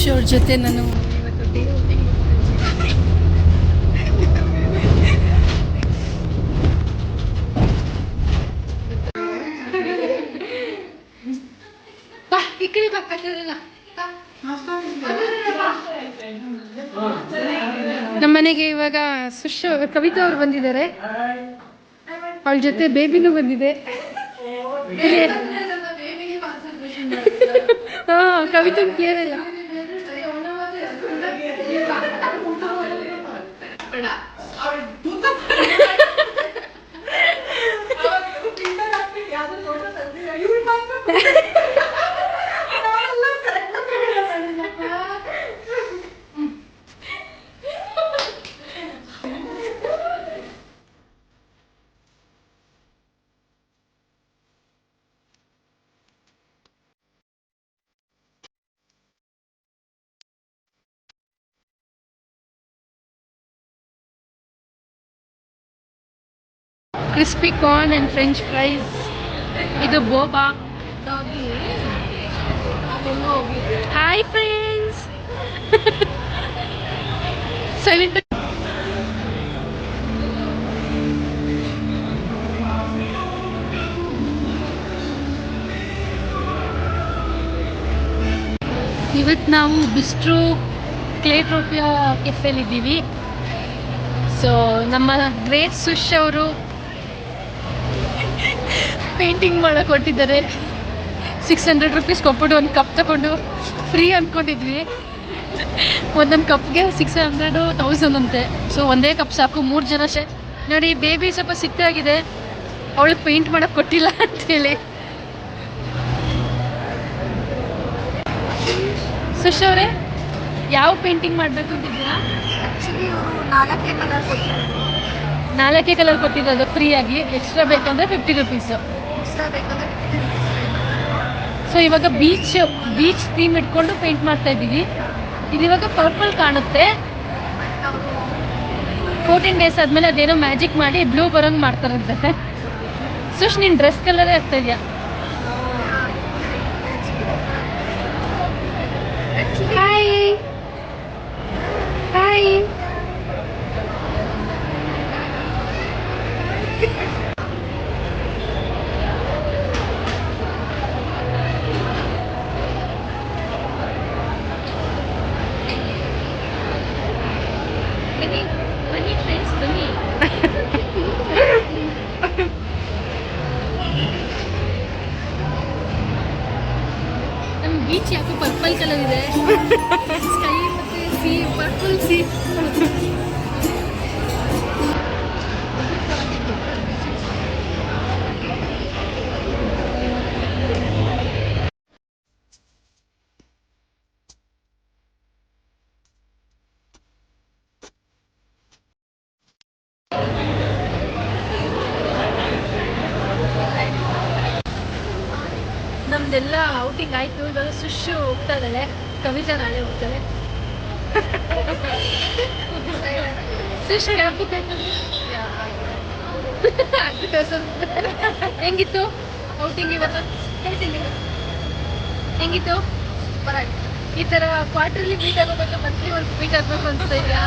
ಸುಶ್ ಅವ್ರ ಜೊತೆ ನಾನು ಇವತ್ತು ಡೇ ಔಟಿಂಗ್ ಈ ಕಡೆ ನಮ್ಮ ಮನೆಗೆ ಇವಾಗ ಸುಶ್ ಕವಿತಾ ಅವ್ರು ಬಂದಿದ್ದಾರೆ. ಅವಳ ಜೊತೆ ಬೇಬಿನೂ ಬಂದಿದೆ. ಹಾ, ಕವಿತಾ ಕೇಳಿಲ್ಲ. Crispy corn and french fries. ಇದು ಬೋಬಾ. Hi friends. ಇವತ್ತು ನಾವು ಬಿಸ್ಟ್ರೋ ಕ್ಲೇಟ್ರೋಪಿಯಾ ಕೆಫೆಲಿದ್ದೀವಿ. ಸೊ ನಮ್ಮ ಗ್ರೇಟ್ ಸುಶ್ ಅವರು ಪೇಂಟಿಂಗ್ ಮಾಡಕ್ಕೆ ಕೊಟ್ಟಿದ್ದಾರೆ. 600 ರೂಪೀಸ್ ಕೊಟ್ಬಿಟ್ಟು ಒಂದು ಕಪ್ ತಗೊಂಡು ಫ್ರೀ ಅಂದ್ಕೊಂಡಿದ್ವಿ. ಒಂದೊಂದು ಕಪ್ಗೆ 600 1000 ಅಂತೆ. ಸೊ ಒಂದೇ ಕಪ್ ಸಾಕು, 3 ಜನ ನೋಡಿ. ಬೇಬಿ ಸ್ವಲ್ಪ ಸಿಕ್ಕಾಗಿದೆ, ಅವಳಿಗೆ ಪೇಂಟ್ ಮಾಡಕ್ಕೆ ಕೊಟ್ಟಿಲ್ಲ ಅಂತೇಳಿ. ಸುಶ್ ಅವರೇ, ಯಾವ ಪೇಂಟಿಂಗ್ ಮಾಡಬೇಕು ಅಂತಿದ್ದೀರಾ? ಆ್ಯಕ್ಚುಲಿ ಅವರು 4 ಕಲರ್ ಕೊಟ್ಟಿರೋದು ಫ್ರೀಯಾಗಿ. ಎಕ್ಸ್ಟ್ರಾ ಬೇಕಂದ್ರೆ 50 ರೂಪೀಸು. ಎಕ್ಸ್ಟ್ರಾ ಬೇಕಂದ್ರೆ ಸೊ ಇವಾಗ ಬೀಚ್ ಥೀಮ್ ಇಟ್ಕೊಂಡು ಪೇಂಟ್ ಮಾಡ್ತಾ ಇದ್ದೀವಿ. ಇದು ಇವಾಗ ಪರ್ಪಲ್ ಕಾಣುತ್ತೆ. 14 ಡೇಸ್ ಆದಮೇಲೆ ಅದೇನೋ ಮ್ಯಾಜಿಕ್ ಮಾಡಿ ಬ್ಲೂ ಬರೋಂಗೆ ಮಾಡ್ತಾರಂತೆ. ಸುಶ್, ನಿನ್ನ ಡ್ರೆಸ್ ಕಲರೇ ಆಗ್ತಾ ಇದೆಯಾ? Hi hi. ಬನ್ನಿ ಫ್ರೆಂಡ್ಸ್, ಬನ್ನಿ. ನಮ್ಮ ಬೀಚ್ ಯಾಕೋ ಪರ್ಪಲ್ ಕಲರ್ ಇದೆ. ಸ್ಕೈ ಮತ್ತೆ ಸಿ, ಪರ್ಪಲ್ ಸಿ. ನಮ್ದೆಲ್ಲ ಔಟಿಂಗ್ ಆಯ್ತು. ಇವಾಗ ಸುಶ್ ಹೋಗ್ತಾ ಇದ್ದಾಳೆ, ಕವಿತಾ ನಾಳೆ ಹೋಗ್ತಾಳೆ. ಸುಶ್ ಹೆಂಗಿತ್ತು ಔಟಿಂಗ್ ಇವತ್ತು? ಹೆಂಗಿತ್ತು? ಈ ಥರ ಕ್ವಾರ್ಟರ್ಲಿ ಮೀಟ್ ಆಗೋಬೇಕು, ಮಂತ್ಲಿ ಒಂದು ಮೀಟ್ ಆಗಬೇಕು ಅನ್ಸ್ತಾ ಇದೆಯಾ?